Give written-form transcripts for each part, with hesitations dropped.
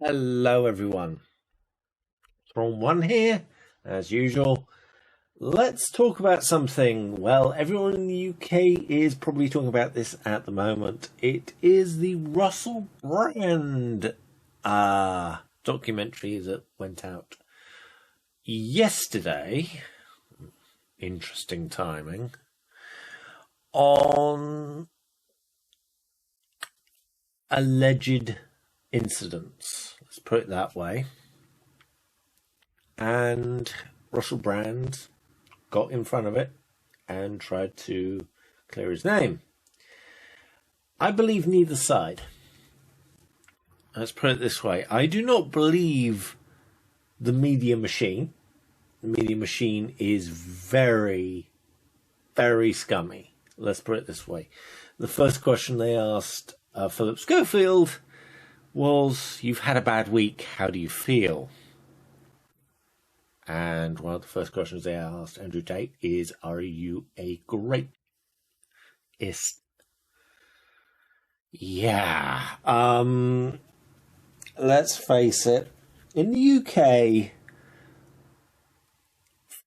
Hello, everyone. From one here, as usual. Let's talk about something. Well, everyone in the UK is probably talking about this at the moment. It is the Russel Brand documentary that went out yesterday. Interesting timing. On alleged incidents. Let's put it that way. And Russel Brand got in front of it and tried to clear his name. I believe neither side. Let's put it this way. I do not believe the media machine. The media machine is very, very scummy. Let's put it this way. The first question they asked Philip Schofield was, "You've had a bad week. How do you feel?" And one of the first questions they asked Andrew Tate is, "Are you a greatist?" Yeah. Let's face it. In the UK,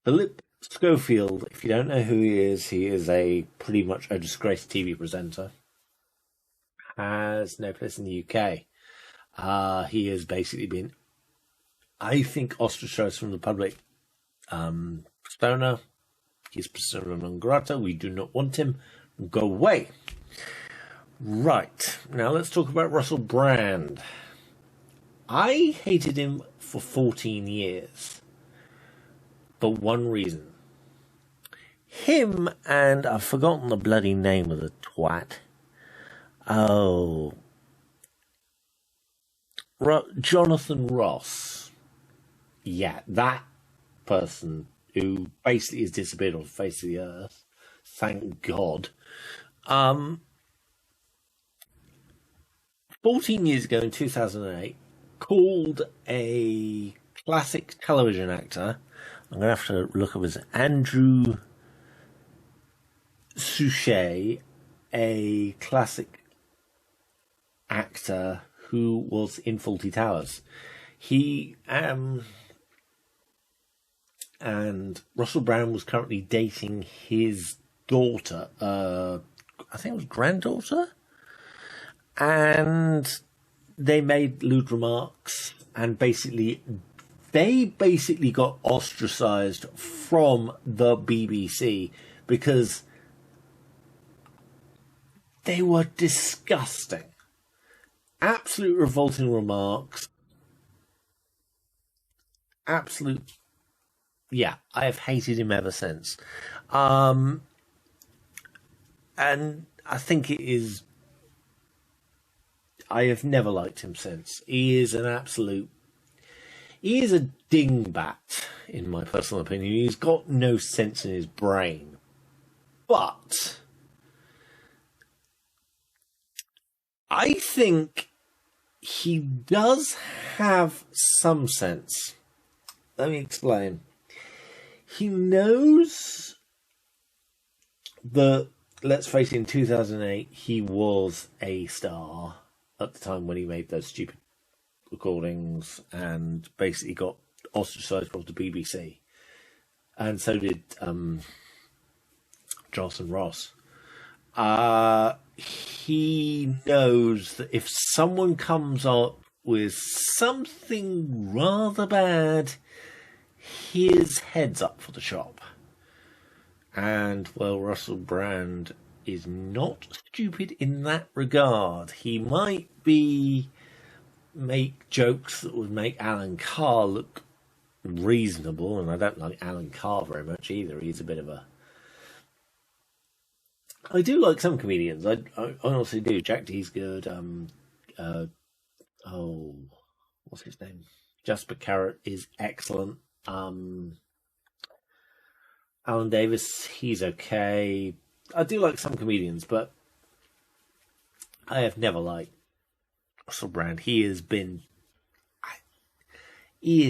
Philip Schofield, if you don't know who he is a pretty much a disgraced TV presenter. Has no place in the UK. He has basically been, I think, ostracized from the public persona. He's persona non grata. We do not want him. Go away. Right. Now let's talk about Russel Brand. I hated him for 14 years. For one reason. Him and I've forgotten the bloody name of the twat. Oh. Jonathan Ross. Yeah, that person who basically has disappeared off the face of the earth. Thank God. 14 years ago in 2008, called a classic television actor. I'm going to have to look up his Andrew Suchet, a classic actor who was in Fawlty Towers. He and Russel Brand was currently dating his daughter, I think it was granddaughter, and they made lewd remarks, and they basically got ostracized from the BBC because they were disgusting. Absolute revolting remarks. Yeah, I have hated him ever since. And I think I have never liked him since. He is a dingbat, in my personal opinion. He's got no sense in his brain. But I think he does have some sense. Let me explain. He knows that, let's face it, in 2008, he was a star at the time when he made those stupid recordings and basically got ostracized from the BBC. And so did Jonathan Ross. He knows that if someone comes up with something rather bad, his head's up for the chop. And, well, Russel Brand is not stupid in that regard. He might make jokes that would make Alan Carr look reasonable, and I don't like Alan Carr very much either. He's a bit of a... I do like some comedians. I honestly do. Jack D's good. What's his name? Jasper Carrot is excellent. Alan Davis, he's okay. I do like some comedians, but I have never liked Russel Brand. He is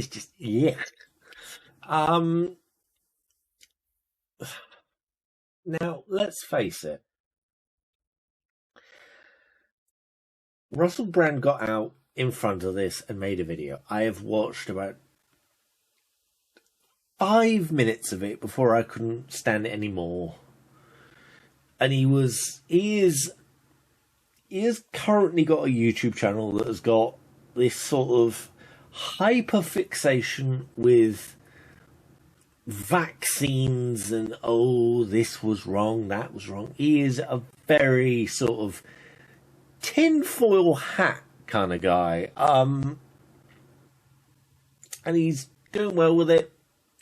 just, yeah. Now, let's face it. Russel Brand got out in front of this and made a video. I have watched about 5 minutes of it before I couldn't stand it anymore. And he has currently got a YouTube channel that has got this sort of hyper fixation with vaccines and, oh, this was wrong, that was wrong. He is a very sort of tinfoil hat kind of guy. And he's doing well with it.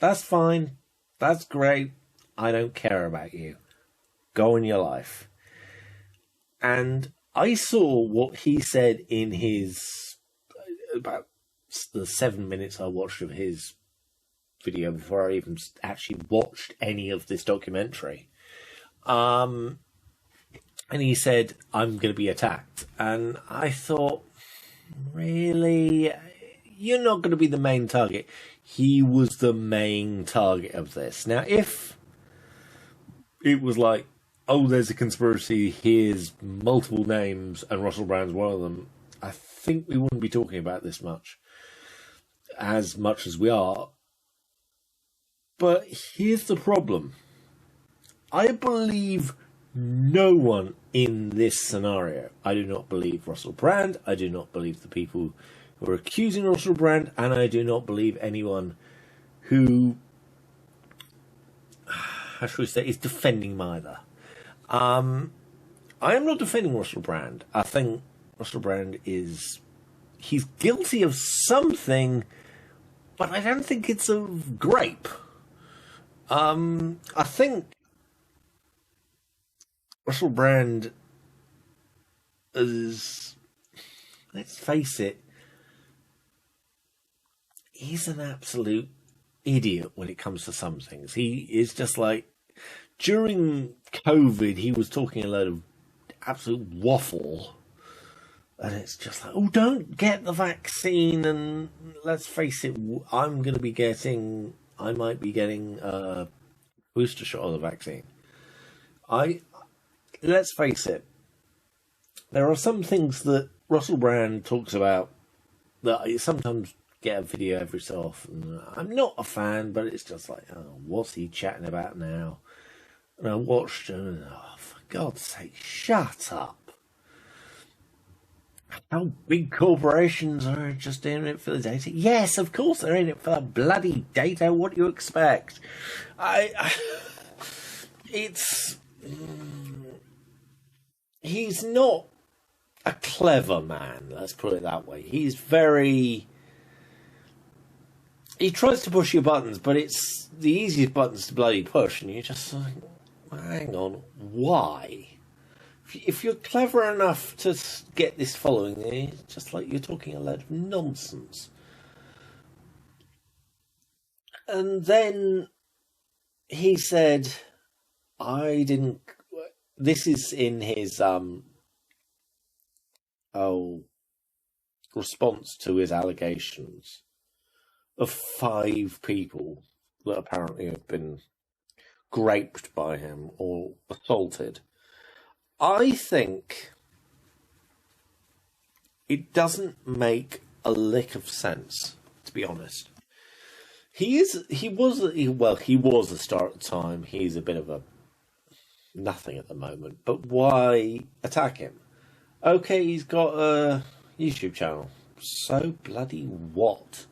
That's fine. That's great. I don't care about you. Go on your life. And I saw what he said in his, about the 7 minutes I watched of his video before I even actually watched any of this documentary. And he said, I'm going to be attacked. And I thought, really? You're not going to be the main target. He was the main target of this. Now, if it was like, oh, there's a conspiracy, here's multiple names, and Russel Brand's one of them, I think we wouldn't be talking about this much as we are. But here's the problem. I believe no one in this scenario. I do not believe Russel Brand. I do not believe the people who are accusing Russel Brand. And I do not believe anyone who, how should we say, is defending him either. I am not defending Russel Brand. I think Russel Brand he's guilty of something, but I don't think it's of grape. I think Russel Brand is, let's face it, he's an absolute idiot when it comes to some things. He is just like, during COVID, he was talking a load of absolute waffle. And it's just like, oh, don't get the vaccine. And let's face it, I might be getting a booster shot of the vaccine. Let's face it, there are some things that Russel Brand talks about that I sometimes get a video every so often. I'm not a fan, but it's just like, oh, what's he chatting about now? And I watched and, oh, for God's sake, shut up. How big corporations are just in it for the data? Yes, of course they're in it for the bloody data. What do you expect? He's not a clever man, let's put it that way. He tries to push your buttons, but it's the easiest buttons to bloody push, and you're just like, hang on, why? If you're clever enough to get this following, it's just like you're talking a load of nonsense. And then he said, this is in his response to his allegations of 5 people that apparently have been raped by him or assaulted. I think it doesn't make a lick of sense, to be honest. He was a star at the time. He's a bit of a nothing at the moment. But why attack him? Okay, he's got a YouTube channel. So bloody what?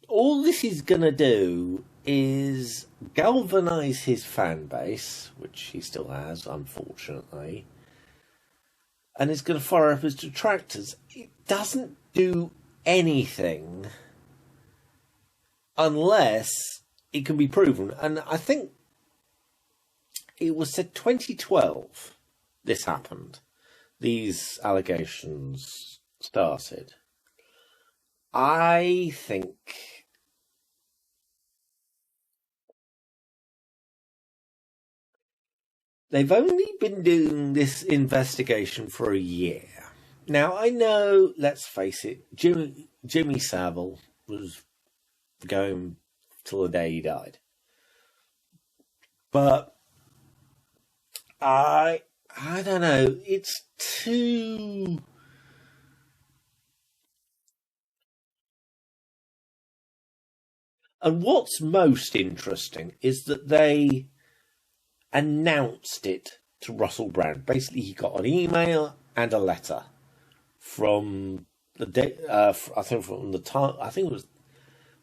All this is gonna do is galvanise his fan base, which he still has, unfortunately, and it's going to fire up his detractors. It doesn't do anything unless it can be proven. And I think it was said 2012 this happened. These allegations started. I think they've only been doing this investigation for a year. Now, I know, let's face it, Jimmy Savile was going till the day he died. But I don't know. It's too. And what's most interesting is that they announced it to Russell Brand. Basically, he got an email and a letter from the day. I think from the time. I think it was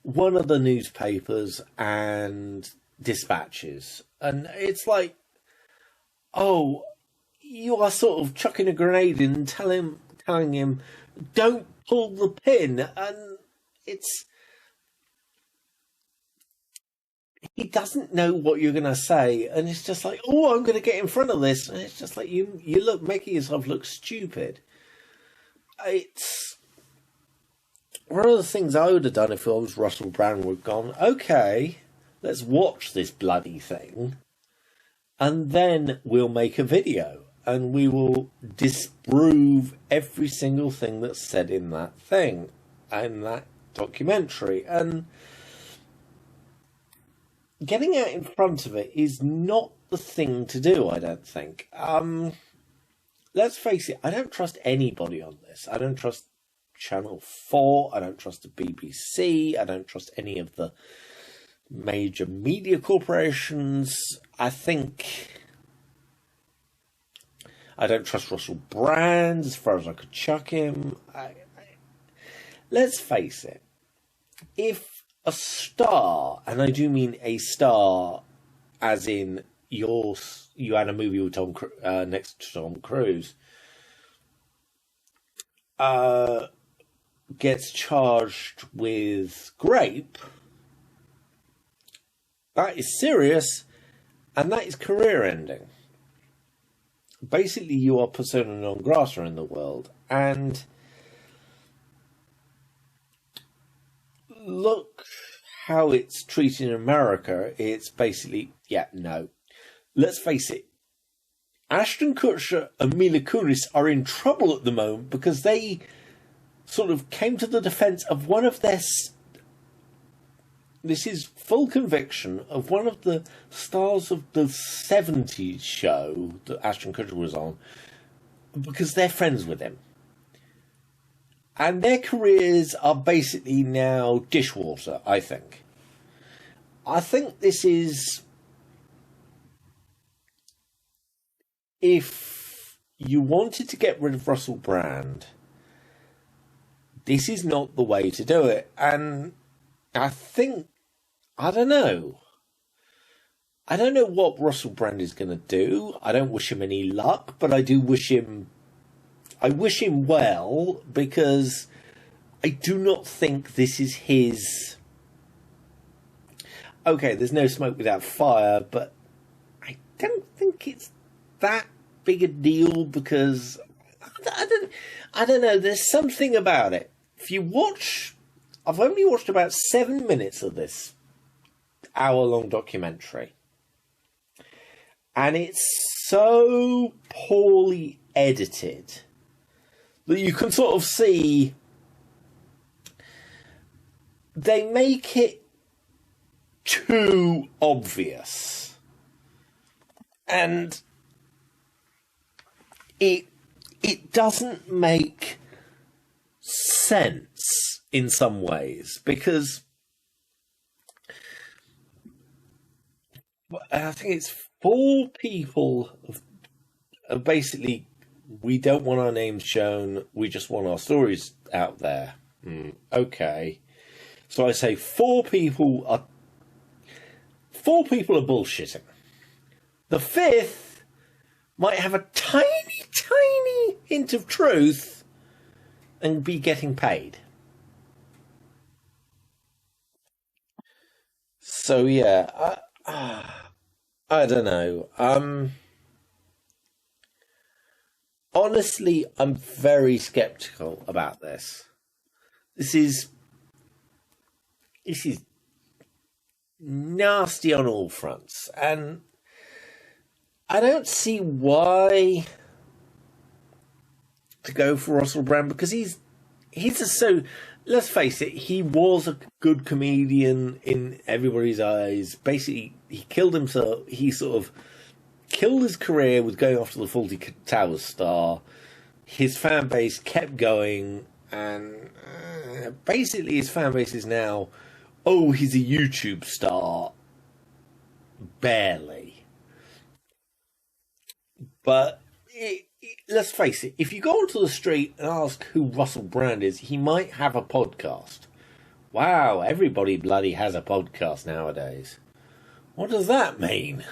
one of the newspapers and dispatches, and it's like, oh, you are sort of chucking a grenade in and telling him, don't pull the pin, and it's he doesn't know what you're going to say, and it's just like, oh, I'm going to get in front of this, and it's just like you look making yourself look stupid. It's one of the things I would have done if I was Russell Brand. Would have gone, okay, let's watch this bloody thing, and then we'll make a video, and we will disprove every single thing that's said in that thing, in that documentary, and getting out in front of it is not the thing to do, I don't think. Let's face it, I don't trust anybody on this. I don't trust Channel 4, I don't trust the BBC, I don't trust any of the major media corporations. I don't trust Russell Brand as far as I could chuck him. Let's face it, if a star, and I do mean a star, as in you had a movie with next to Tom Cruise, gets charged with rape, that is serious, and that is career-ending. Basically, you are persona non grata in the world, and look how it's treated in America. It's basically, no. Let's face it, Ashton Kutcher and Mila Kunis are in trouble at the moment because they sort of came to the defense of one of their... This is full conviction of one of the stars of the 70s show that Ashton Kutcher was on, because they're friends with him. And their careers are basically now dishwater, I think. I think this is... If you wanted to get rid of Russell Brand, this is not the way to do it. And I think... I don't know. I don't know what Russell Brand is going to do. I don't wish him any luck, but I do wish him... I wish him well, because I do not think this is his... Okay, there's no smoke without fire, but I don't think it's that big a deal, because I don't know, there's something about it. If you watch... I've only watched about 7 minutes of this hour-long documentary, and it's so poorly edited that you can sort of see they make it too obvious, and it doesn't make sense in some ways, because I think it's 4 people basically, we don't want our names shown, we just want our stories out there. Okay. So I say 4 people are bullshitting. The 5th might have a tiny, tiny hint of truth and be getting paid. So yeah, I don't know. Honestly, I'm very skeptical about this. This is nasty on all fronts, and I don't see why to go for Russell Brand, because he's so... Let's face it, he was a good comedian in everybody's eyes. Basically, he killed himself. He sort of killed his career with going after the Fawlty Towers star. His fan base kept going, and basically his fan base is now, oh, he's a YouTube star. Barely. But let's face it, if you go onto the street and ask who Russel Brand is, he might have a podcast. Wow, everybody bloody has a podcast nowadays. What does that mean?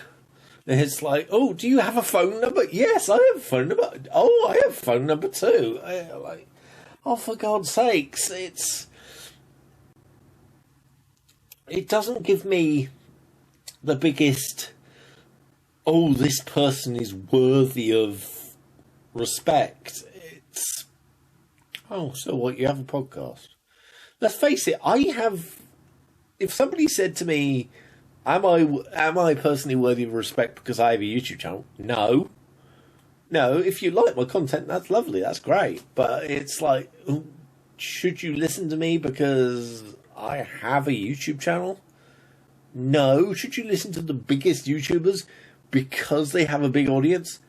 It's like, oh, do you have a phone number? Yes, I have a phone number. Oh, I have a phone number too. Like, oh, for God's sakes, it doesn't give me the biggest, oh, this person is worthy of respect. It's, oh, so what, you have a podcast? Let's face it, if somebody said to me, am I personally worthy of respect because I have a YouTube channel? No. No, if you like my content, that's lovely, that's great. But it's like, should you listen to me because I have a YouTube channel? No. Should you listen to the biggest YouTubers because they have a big audience?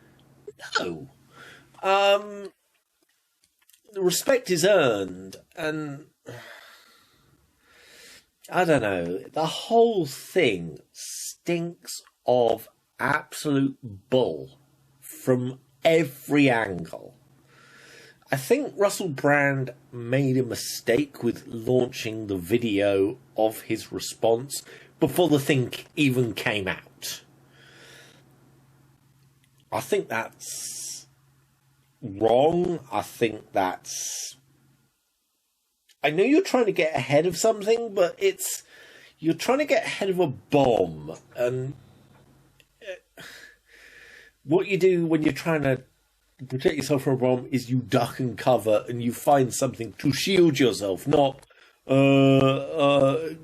No. The respect is earned, and I don't know, the whole thing stinks of absolute bull from every angle. I think Russel Brand made a mistake with launching the video of his response before the thing even came out. I think that's wrong. I know you're trying to get ahead of something, but you're trying to get ahead of a bomb. And what you do when you're trying to protect yourself from a bomb is you duck and cover, and you find something to shield yourself, not go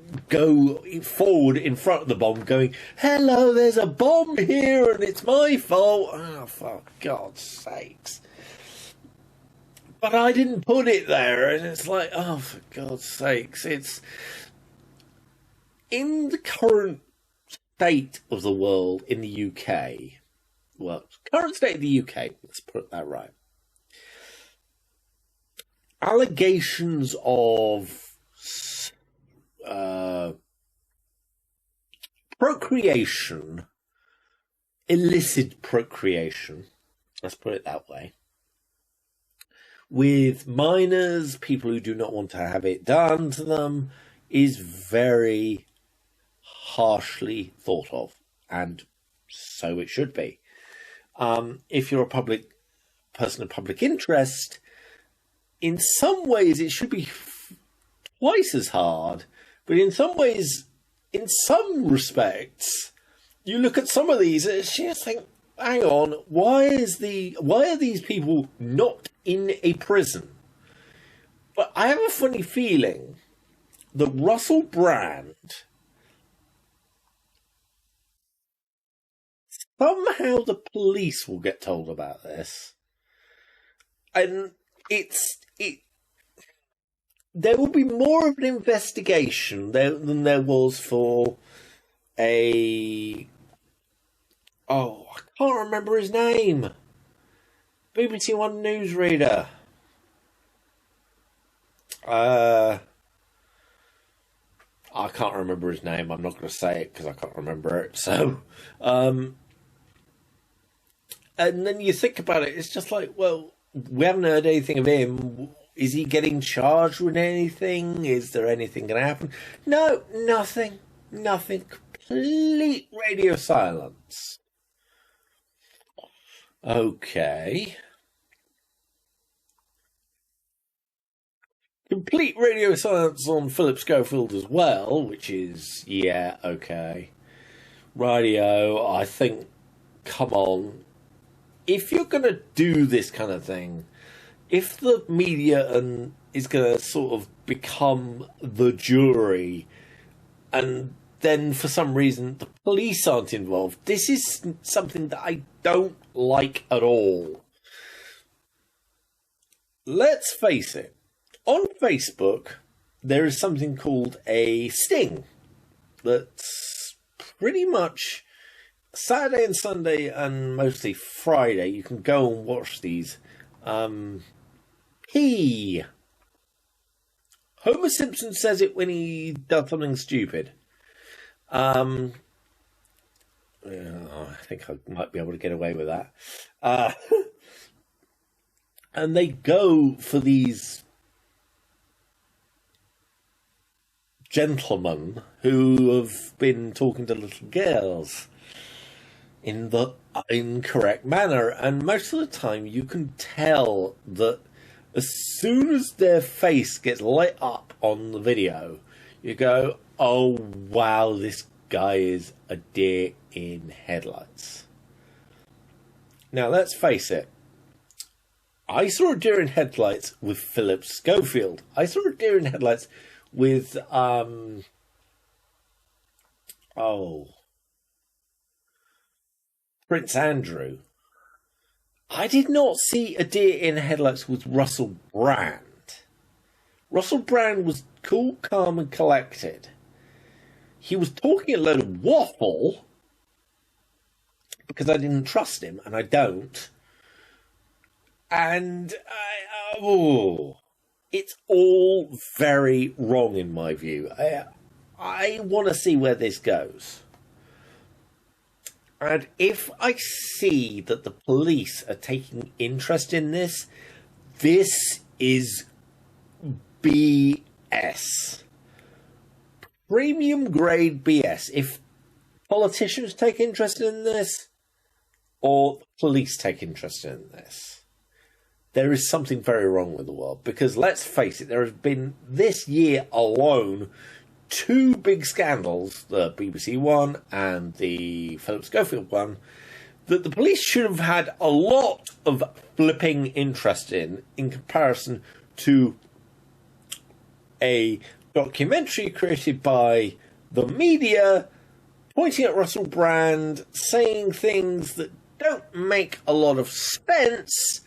forward in front of the bomb going, hello, there's a bomb here and it's my fault. Oh, for God's sakes. But I didn't put it there, and it's like, oh, for God's sakes. It's in the current state of the world in the UK. Well, current state of the UK, let's put that right. Allegations of procreation, illicit procreation, let's put it that way, with minors, people who do not want to have it done to them, is very harshly thought of, and so it should be. If you're a person of public interest, in some ways it should be twice as hard, but in some ways, in some respects, you look at some of these and you just think, hang on, why are these people not in a prison? But I have a funny feeling that Russel Brand, somehow the police will get told about this, and there will be more of an investigation than there was for I can't remember his name. BBC One newsreader. I can't remember his name. I'm not going to say it because I can't remember it. So, and then you think about it, it's just like, well, we haven't heard anything of him. Is he getting charged with anything? Is there anything going to happen? No, nothing. Nothing. Complete radio silence. Okay. Complete radio silence on Philip Schofield as well, which is, yeah, okay. Radio, I think, come on. If you're going to do this kind of thing, if the media is going to sort of become the jury, and then for some reason the police aren't involved, this is something that I don't like at all. Let's face it, on Facebook there is something called a sting that's pretty much Saturday and Sunday, and mostly Friday, you can go and watch these. He Homer Simpson says it when he does something stupid. I think I might be able to get away with that. And they go for these gentlemen who have been talking to little girls in the incorrect manner, and most of the time you can tell that as soon as their face gets lit up on the video, you go, oh wow, this guy is a deer in headlights. Now let's face it, I saw a deer in headlights with Philip Schofield. I saw a deer in headlights with Prince Andrew. I did not see a deer in headlights with Russel Brand. Russell Brand was cool, calm, and collected. He was talking a load of waffle because I didn't trust him, and I don't. And it's all very wrong in my view. I want to see where this goes. And if I see that the police are taking interest in this, this is BS. Premium grade BS. If politicians take interest in this, or police take interest in this, there is something very wrong with the world. Because let's face it, there has been, this year alone, 2 big scandals, the BBC one and the Philip Schofield one, that the police should have had a lot of flipping interest in comparison to a documentary created by the media pointing at Russell Brand, saying things that don't make a lot of sense,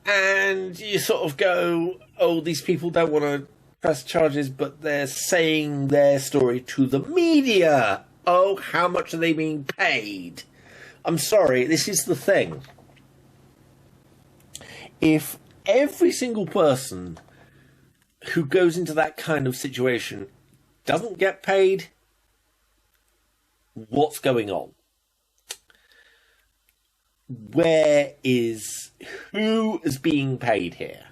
and you sort of go, oh, these people don't want to press charges, but they're saying their story to the media. Oh, how much are they being paid? I'm sorry, this is the thing. If every single person who goes into that kind of situation doesn't get paid, what's going on? Who is being paid here?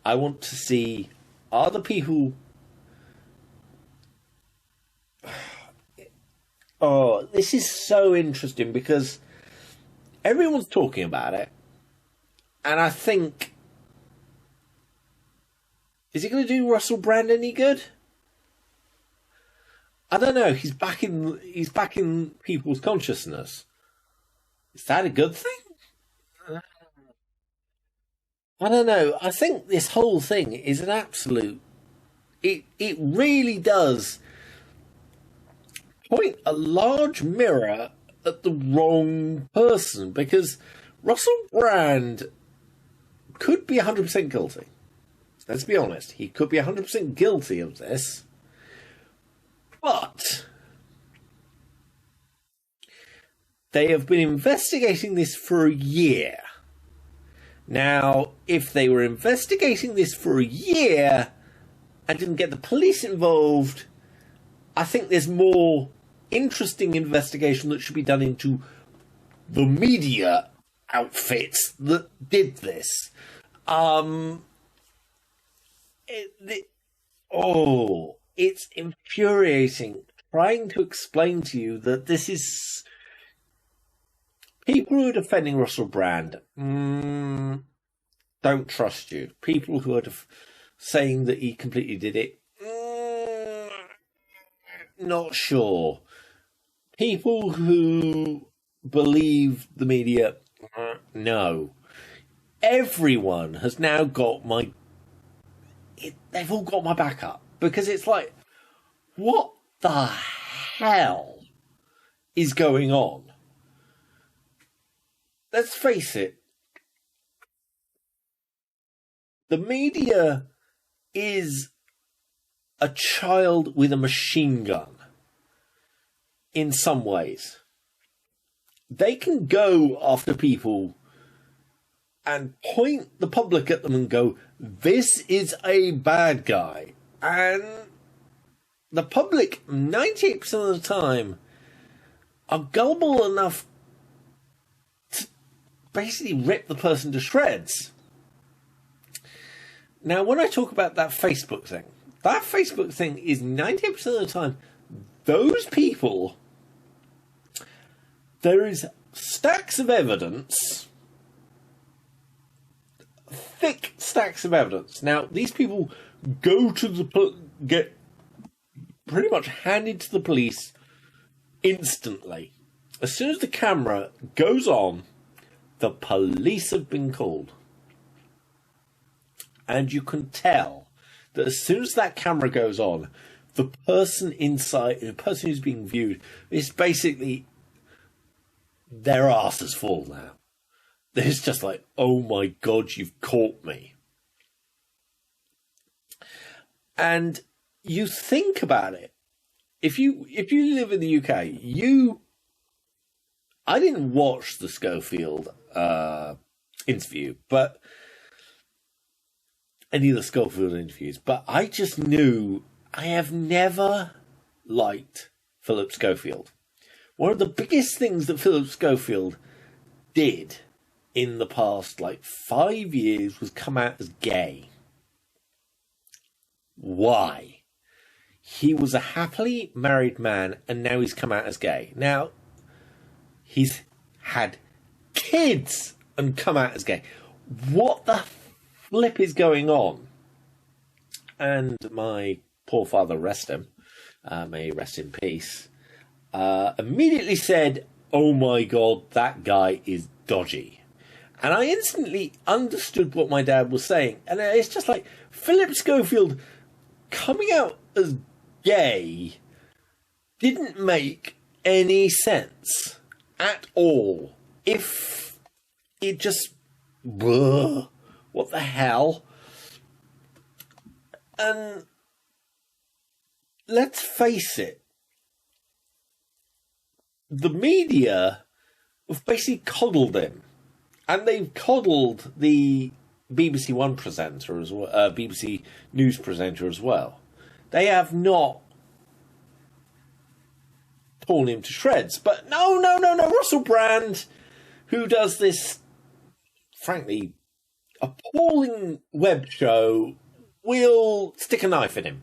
I want to see, are the people... Oh, this is so interesting because everyone's talking about it, and I think, is it going to do Russell Brand any good? I don't know. He's back in people's consciousness. Is that a good thing? I don't know. I think this whole thing is an absolute... It really does point a large mirror at the wrong person, because Russell Brand could be 100% guilty. Let's be honest. He could be 100% guilty of this. But they have been investigating this for a year. Now, if they were investigating this for a year and didn't get the police involved, I think there's more interesting investigation that should be done into the media outfits that did this. It's infuriating trying to explain to you that this is... People who are defending Russell Brand don't trust you. People who are saying that he completely did it, not sure. People who believe the media, no. Everyone has now got they've all got my back up, because it's like, what the hell is going on? Let's face it, the media is a child with a machine gun. in some ways. They can go after people and point the public at them and go, this is a bad guy. And the public, 98% of the time, are gullible enough to basically rip the person to shreds. Now, when I talk about that Facebook thing is 98% of the time, those people, there is stacks of evidence, thick stacks of evidence. Now, these people go to get pretty much handed to the police instantly. As soon as the camera goes on, the police have been called. And you can tell that as soon as that camera goes on, the person inside, the person who's being viewed, is basically, their ass is full now. It's just like, oh my God, you've caught me. And you think about it. If you live in the UK, I didn't watch the Schofield interview, but any of the Schofield interviews, but I just knew I have never liked Philip Schofield. One of the biggest things that Philip Schofield did in the past, 5 years, was come out as gay. Why? He was a happily married man, and now he's come out as gay. Now, he's had kids and come out as gay. What the flip is going on? And my poor father, rest him, may he rest in peace, immediately said, oh my God, that guy is dodgy. And I instantly understood what my dad was saying. And it's just like, Philip Schofield coming out as gay didn't make any sense at all. If it just, what the hell? And let's face it, the media have basically coddled him. And they've coddled the BBC One presenter as well, BBC News presenter as well. They have not torn him to shreds. But no. Russel Brand, who does this, frankly, appalling web show, will stick a knife in him.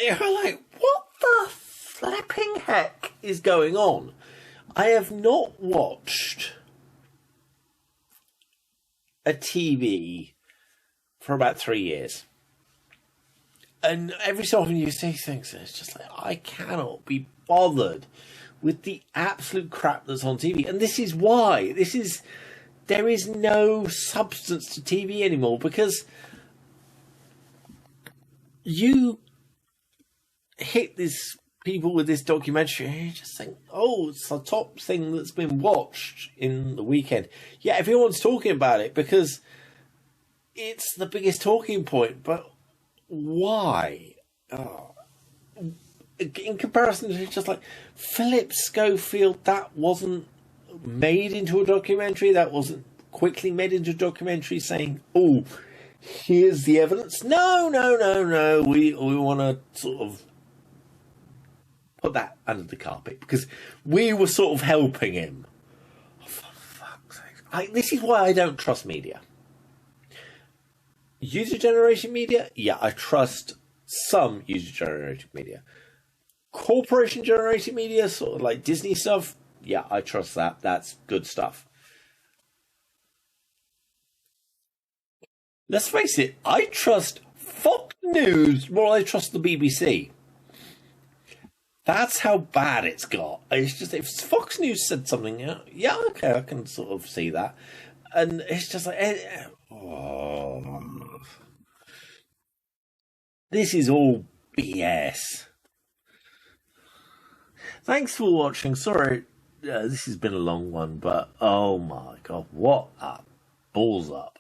You're like, what the flipping heck is going on? I have not watched a TV for about 3 years. And every so often you see things and it's just like, I cannot be bothered with the absolute crap that's on TV. And this is why. There is no substance to TV anymore, because you hit this people with this documentary and you just think, oh, it's the top thing that's been watched in the weekend. Yeah, everyone's talking about it because it's the biggest talking point, but why? Oh. In comparison to just like Philip Schofield, that wasn't made into a documentary, that wasn't quickly made into a documentary saying, oh, here's the evidence. No. We want to sort of put that under the carpet because we were sort of helping him. Oh, for fuck's sake. This is why I don't trust media. User-generated media? Yeah, I trust some user-generated media. Corporation-generated media, sort of like Disney stuff? Yeah, I trust that. That's good stuff. Let's face it, I trust Fox News more than I trust the BBC. That's how bad it's got. It's just, if Fox News said something, yeah, okay, I can sort of see that. And it's just like, this is all BS. Thanks for watching. Sorry, this has been a long one, but oh my God, what a balls up.